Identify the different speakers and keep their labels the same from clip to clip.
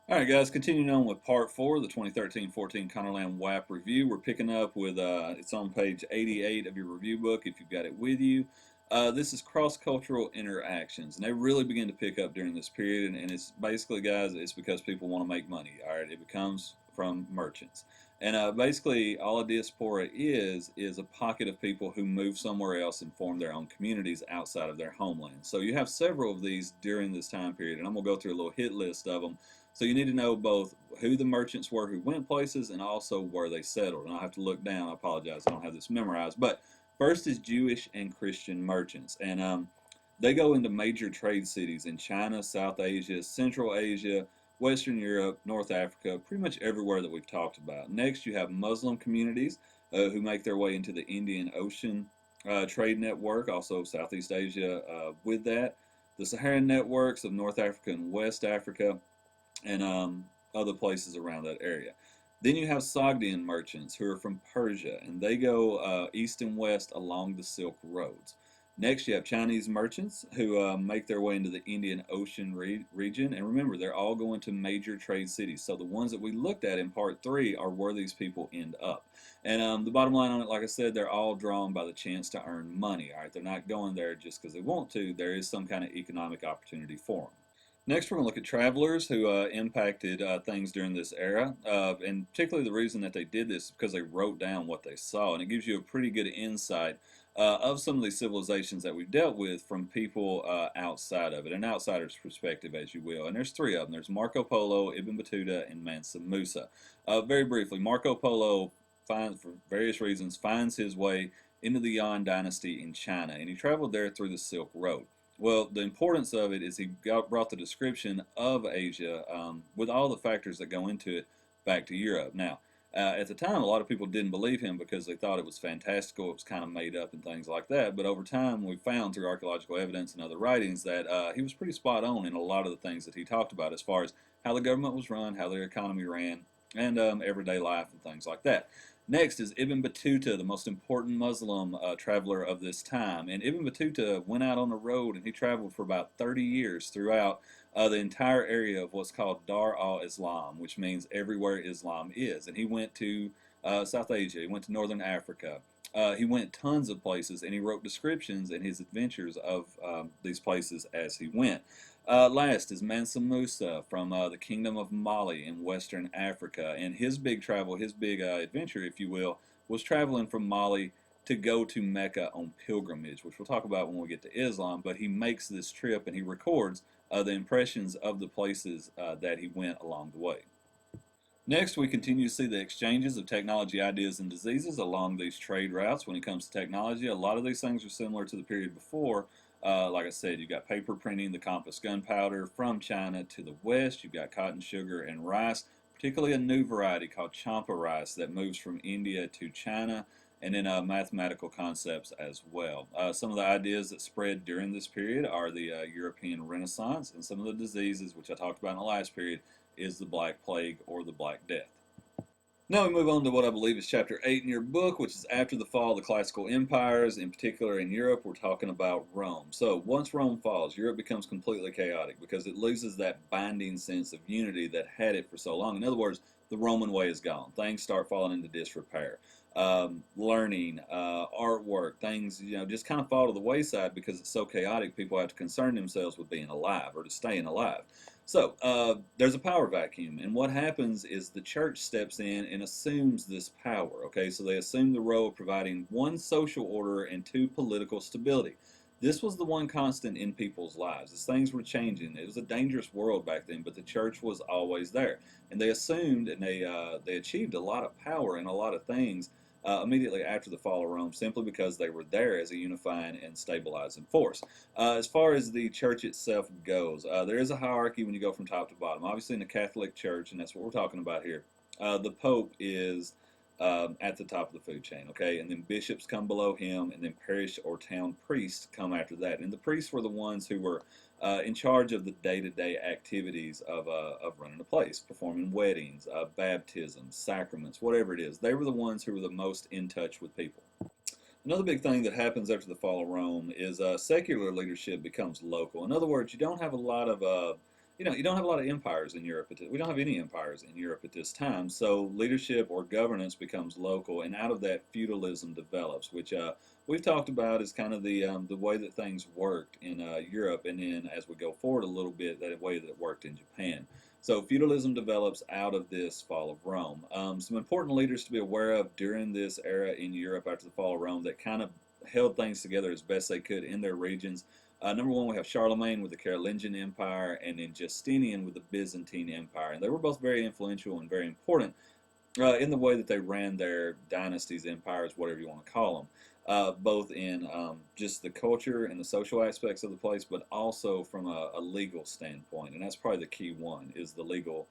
Speaker 1: All right, guys, continuing on with part four of the 2013-14 Connorland WAP review. We're picking up with, it's on page 88 of your review book if you've got it with you. This is cross-cultural interactions, and they really begin to pick up during this period, and it's basically, guys, it's because people want to make money, all right? It becomes from merchants. And basically, all a diaspora is a pocket of people who move somewhere else and form their own communities outside of their homeland. So you have several of these during this time period, and I'm going to go through a little hit list of them. So you need to know both who the merchants were who went places and also where they settled. And I'll have to look down. I apologize, I don't have this memorized. But first is Jewish and Christian merchants. And they go into major trade cities in China, South Asia, Central Asia, Western Europe, North Africa, pretty much everywhere that we've talked about. Next, you have Muslim communities who make their way into the Indian Ocean trade network, also Southeast Asia with that. The Saharan networks of North Africa and West Africa, and other places around that area. Then you have Sogdian merchants who are from Persia, and they go east and west along the Silk Roads. Next, you have Chinese merchants who make their way into the Indian Ocean region. And remember, they're all going to major trade cities. So the ones that we looked at in part three are where these people end up. And the bottom line on it, like I said, they're all drawn by the chance to earn money. All right, they're not going there just because they want to. There is some kind of economic opportunity for them. Next, we're going to look at travelers who impacted things during this era, and particularly the reason that they did this is because they wrote down what they saw, and it gives you a pretty good insight of some of these civilizations that we've dealt with from people outside of it, an outsider's perspective, as you will. And there's three of them. There's Marco Polo, Ibn Battuta, and Mansa Musa. Very briefly, Marco Polo, for various reasons, finds his way into the Tang Dynasty in China, and he traveled there through the Silk Road. Well, the importance of it is he brought the description of Asia with all the factors that go into it back to Europe. Now, at the time, a lot of people didn't believe him because they thought it was fantastical, it was kind of made up and things like that. But over time, we found through archaeological evidence and other writings that he was pretty spot on in a lot of the things that he talked about as far as how the government was run, how their economy ran, and everyday life and things like that. Next is Ibn Battuta, the most important Muslim traveler of this time. And Ibn Battuta went out on the road and he traveled for about 30 years throughout the entire area of what's called Dar al-Islam, which means everywhere Islam is. And he went to South Asia, he went to Northern Africa. He went tons of places and he wrote descriptions and his adventures of these places as he went. Last is Mansa Musa from the Kingdom of Mali in Western Africa. And his big travel, his big adventure, if you will, was traveling from Mali to go to Mecca on pilgrimage, which we'll talk about when we get to Islam. But he makes this trip and he records the impressions of the places that he went along the way. Next, we continue to see the exchanges of technology, ideas, and diseases along these trade routes. When it comes to technology, a lot of these things are similar to the period before. Like I said, you've got paper printing, the compass gunpowder from China to the west. You've got cotton, sugar, and rice, particularly a new variety called champa rice that moves from India to China, and then mathematical concepts as well. Some of the ideas that spread during this period are the European Renaissance, and some of the diseases, which I talked about in the last period, is the Black Plague or the Black Death. Now we move on to what I believe is chapter 8 in your book, which is after the fall of the classical empires, in particular in Europe. We're talking about Rome. So once Rome falls, Europe becomes completely chaotic because it loses that binding sense of unity that had it for so long. In other words, the Roman way is gone. Things start falling into disrepair. Learning, artwork, things, just kind of fall to the wayside because it's so chaotic. People have to concern themselves with being alive or to staying alive. So there's a power vacuum, and what happens is the church steps in and assumes this power. Okay, so they assume the role of providing one social order and two political stability. This was the one constant in people's lives as things were changing. It was a dangerous world back then, but the church was always there, and they assumed and they achieved a lot of power and a lot of things immediately after the fall of Rome, simply because they were there as a unifying and stabilizing force. As far as the church itself goes, there is a hierarchy when you go from top to bottom. Obviously, in the Catholic Church, and that's what we're talking about here, the Pope is at the top of the food chain, okay? And then bishops come below him, and then parish or town priests come after that. And the priests were the ones who were in charge of the day-to-day activities of running a place, performing weddings, baptisms, sacraments, whatever it is. They were the ones who were the most in touch with people. Another big thing that happens after the fall of Rome is secular leadership becomes local. In other words, you don't have a lot of you don't have a lot of empires in Europe. We don't have any empires in Europe at this time. So leadership or governance becomes local, and out of that feudalism develops, which we've talked about is kind of the way that things worked in Europe, and then as we go forward a little bit, that way that it worked in Japan. So feudalism develops out of this fall of Rome. Some important leaders to be aware of during this era in Europe after the fall of Rome that kind of held things together as best they could in their regions. Number one, we have Charlemagne with the Carolingian Empire, and then Justinian with the Byzantine Empire. And they were both very influential and very important in the way that they ran their dynasties, empires, whatever you want to call them, both in just the culture and the social aspects of the place, but also from a legal standpoint. And that's probably the key one, is the legal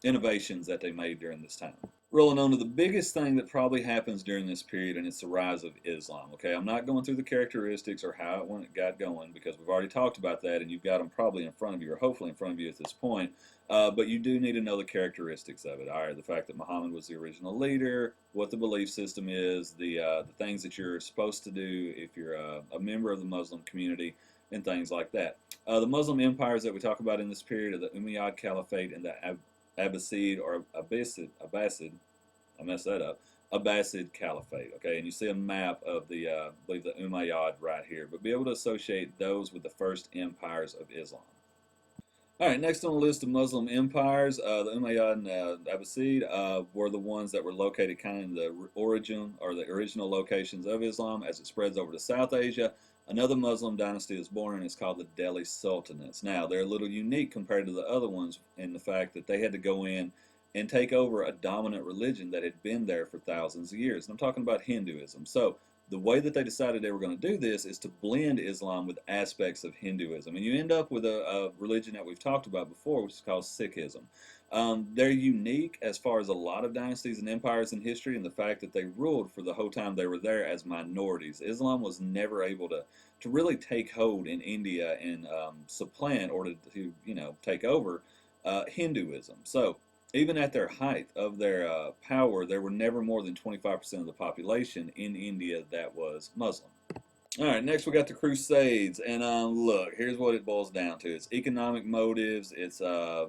Speaker 1: innovations that they made during this time. Rolling on to the biggest thing that probably happens during this period, and it's the rise of Islam. Okay, I'm not going through the characteristics or how it got going, because we've already talked about that, and you've got them probably in front of you, or hopefully in front of you at this point. But you do need to know the characteristics of it. All right, the fact that Muhammad was the original leader, what the belief system is, the things that you're supposed to do if you're a member of the Muslim community, and things like that. The Muslim empires that we talk about in this period are the Umayyad Caliphate and the Abbasid or Abbasid, I messed that up, Abbasid Caliphate. Okay, and you see a map of the, I believe the Umayyad right here, but be able to associate those with the first empires of Islam. All right, next on the list of Muslim empires, the Umayyad and Abbasid were the ones that were located kind of in the origin or the original locations of Islam as it spreads over to South Asia. Another Muslim dynasty is born, and it's called the Delhi Sultanates. Now, they're a little unique compared to the other ones in the fact that they had to go in and take over a dominant religion that had been there for thousands of years. And I'm talking about Hinduism. So the way that they decided they were going to do this is to blend Islam with aspects of Hinduism. And you end up with a religion that we've talked about before, which is called Sikhism. They're unique as far as a lot of dynasties and empires in history, and the fact that they ruled for the whole time they were there as minorities. Islam was never able to really take hold in India and supplant or to take over Hinduism. So even at their height of their power, there were never more than 25% of the population in India that was Muslim. All right, next we got the Crusades, and look, here's what it boils down to. It's economic motives, it's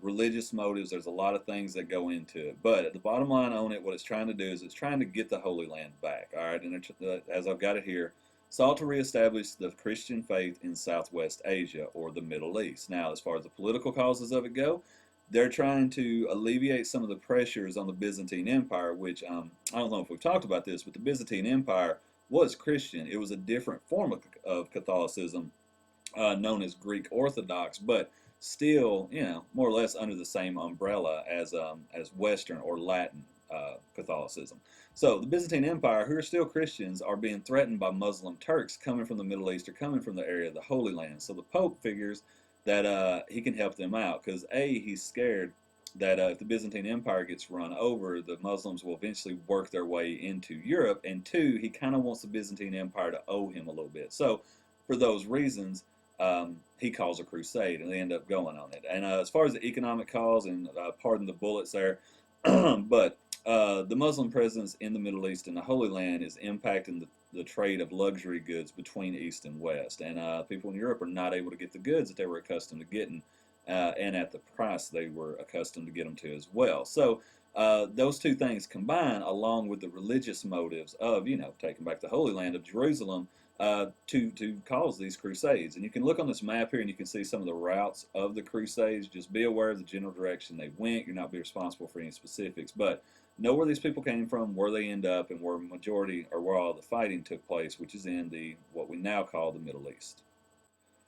Speaker 1: religious motives, there's a lot of things that go into it, but at the bottom line on it, what it's trying to do is it's trying to get the Holy Land back, all right, and as I've got it here, sought to reestablish the Christian faith in Southwest Asia, or the Middle East. Now, as far as the political causes of it go, they're trying to alleviate some of the pressures on the Byzantine Empire, which I don't know if we've talked about this, but the Byzantine Empire was Christian. It was a different form of Catholicism known as Greek Orthodox, but still, more or less under the same umbrella as Western or Latin Catholicism. So the Byzantine Empire, who are still Christians, are being threatened by Muslim Turks coming from the Middle East or coming from the area of the Holy Land. So the Pope figures that he can help them out because A, he's scared that if the Byzantine Empire gets run over, the Muslims will eventually work their way into Europe, and two, he kind of wants the Byzantine Empire to owe him a little bit. So for those reasons, he calls a crusade, and they end up going on it. And as far as the economic cause, and pardon the bullets there, but the Muslim presence in the Middle East and the Holy Land is impacting the trade of luxury goods between East and West. And people in Europe are not able to get the goods that they were accustomed to getting and at the price they were accustomed to get them to as well. So those two things combine, along with the religious motives of, taking back the Holy Land of Jerusalem, to cause these crusades. And you can look on this map here and you can see some of the routes of the crusades. Just be aware of the general direction they went. You're not be responsible for any specifics, but know where these people came from, where they end up, and where majority or where all the fighting took place, which is in what we now call the Middle East.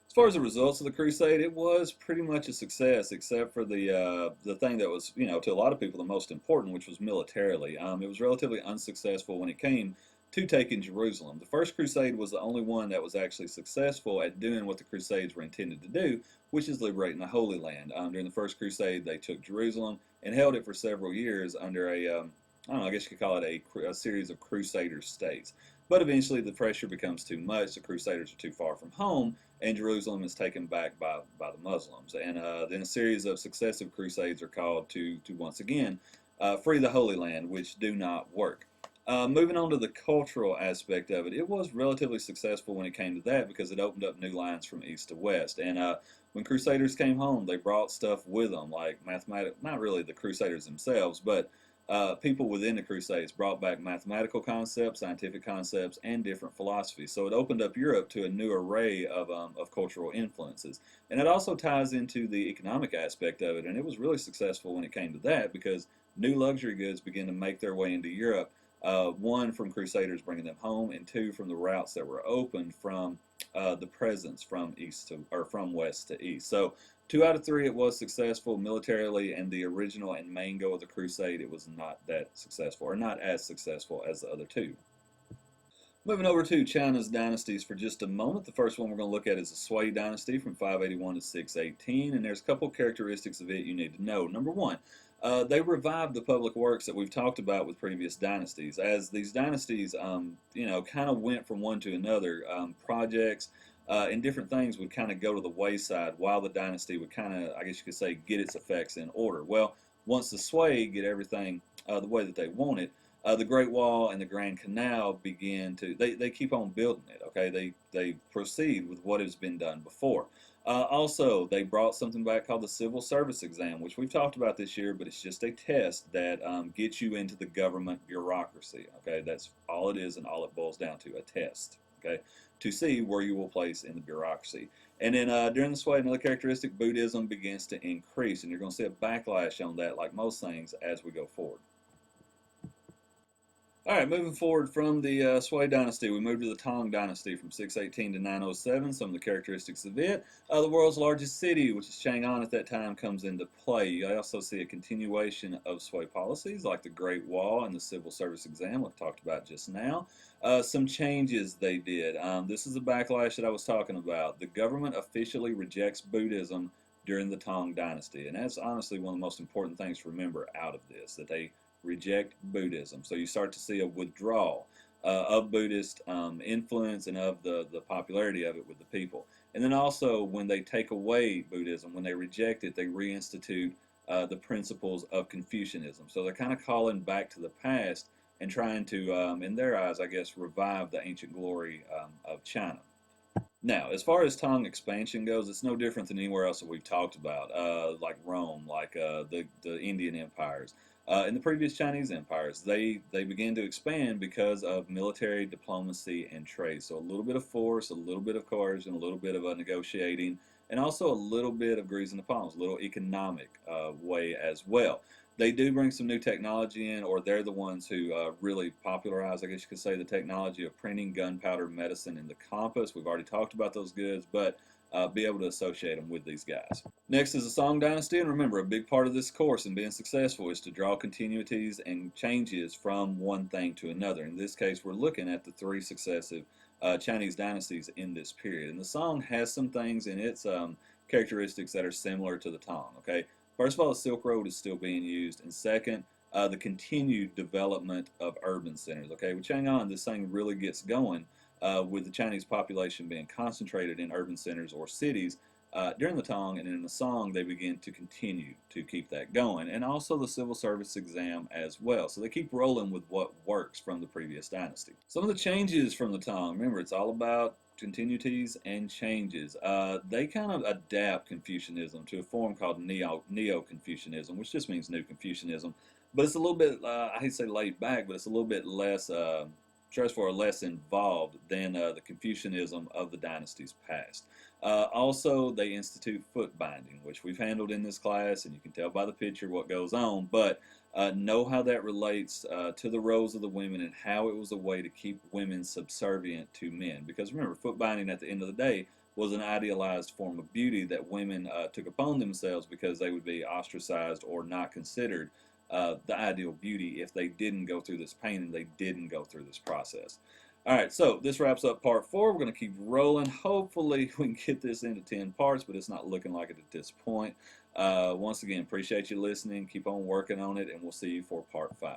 Speaker 1: As far as the results of the crusade, it was pretty much a success, except for the thing that was, to a lot of people the most important, which was militarily. It was relatively unsuccessful when it came to taking Jerusalem. The first crusade was the only one that was actually successful at doing what the crusades were intended to do, which is liberating the Holy Land. During the first crusade, they took Jerusalem and held it for several years under I don't know, I guess you could call it a series of crusader states. But eventually the pressure becomes too much, the crusaders are too far from home, and Jerusalem is taken back by the Muslims. And then a series of successive crusades are called to once again free the Holy Land, which do not work. Moving on to the cultural aspect of it, it was relatively successful when it came to that because it opened up new lines from east to west. And when Crusaders came home, they brought stuff with them, like not really the Crusaders themselves, but people within the Crusades brought back mathematical concepts, scientific concepts, and different philosophies. So it opened up Europe to a new array of cultural influences. And it also ties into the economic aspect of it. And it was really successful when it came to that because new luxury goods began to make their way into Europe. One from Crusaders bringing them home, and two from the routes that were opened from the presence from east to or from west to east. So 2 out of 3, it was successful militarily, and the original and main goal of the crusade, it was not that successful, or not as successful as the other two. Moving over to China's dynasties for just a moment. The first one we're going to look at is the Sui dynasty from 581 to 618, and there's a couple characteristics of it you need to know. Number one, they revived the public works that we've talked about with previous dynasties. As these dynasties, kind of went from one to another, projects and different things would kind of go to the wayside while the dynasty would kind of, I guess you could say, get its effects in order. Well, once the Sui get everything the way that they want it, the Great Wall and the Grand Canal begin to, they keep on building it, okay? They proceed with what has been done before. Also, they brought something back called the Civil Service Exam, which we've talked about this year, but it's just a test that gets you into the government bureaucracy, okay? That's all it is and all it boils down to, a test, okay? To see where you will place in the bureaucracy. And then during the Sui, another characteristic, Buddhism begins to increase, and you're going to see a backlash on that, like most things, as we go forward. All right, moving forward from the Sui dynasty, we move to the Tang Dynasty from 618 to 907. Some of the characteristics of it. The world's largest city, which is Chang'an at that time, comes into play. You also see a continuation of Sui policies like the Great Wall and the Civil Service Exam, like talked about just now. Some changes they did. This is a backlash that I was talking about. The government officially rejects Buddhism during the Tang Dynasty, and that's honestly one of the most important things to remember out of this, that they reject Buddhism. So you start to see a withdrawal of Buddhist influence and of the popularity of it with the people. And then also when they take away Buddhism, when they reject it, they reinstitute the principles of Confucianism. So they're kind of calling back to the past and trying to, in their eyes, I guess, revive the ancient glory of China. Now, as far as Tang expansion goes, it's no different than anywhere else that we've talked about, like Rome, like the Indian empires. In the previous Chinese empires, they began to expand because of military, diplomacy, and trade. So a little bit of force, a little bit of coercion, a little bit of negotiating, and also a little bit of greasing the palms, a little economic way as well. They do bring some new technology in, or they're the ones who really popularize, I guess you could say, the technology of printing, gunpowder, medicine, and the compass. We've already talked about those goods, but be able to associate them with these guys. Next is the Song Dynasty, and remember, a big part of this course in being successful is to draw continuities and changes from one thing to another. In this case, we're looking at the 3 successive Chinese dynasties in this period. And the Song has some things in its characteristics that are similar to the Tang, okay? First of all, the Silk Road is still being used, and second, the continued development of urban centers. Okay, with Chang'an, this thing really gets going with the Chinese population being concentrated in urban centers or cities during the Tang, and in the Song, they begin to continue to keep that going, and also the Civil Service Exam as well. So they keep rolling with what works from the previous dynasty. Some of the changes from the Tang, remember, it's all about continuities and changes. They kind of adapt Confucianism to a form called NeoConfucianism, which just means New Confucianism. But it's a little bit, I hate to say laid back, but it's a little bit less stressful or less involved than the Confucianism of the dynasties past. Also, they institute foot binding, which we've handled in this class, and you can tell by the picture what goes on, but know how that relates to the roles of the women and how it was a way to keep women subservient to men. Because remember, foot binding at the end of the day was an idealized form of beauty that women took upon themselves because they would be ostracized or not considered the ideal beauty if they didn't go through this pain and they didn't go through this process. All right, so this wraps up part 4. We're going to keep rolling. Hopefully we can get this into 10 parts, but it's not looking like it at this point. Once again, appreciate you listening. Keep on working on it, and we'll see you for part 5.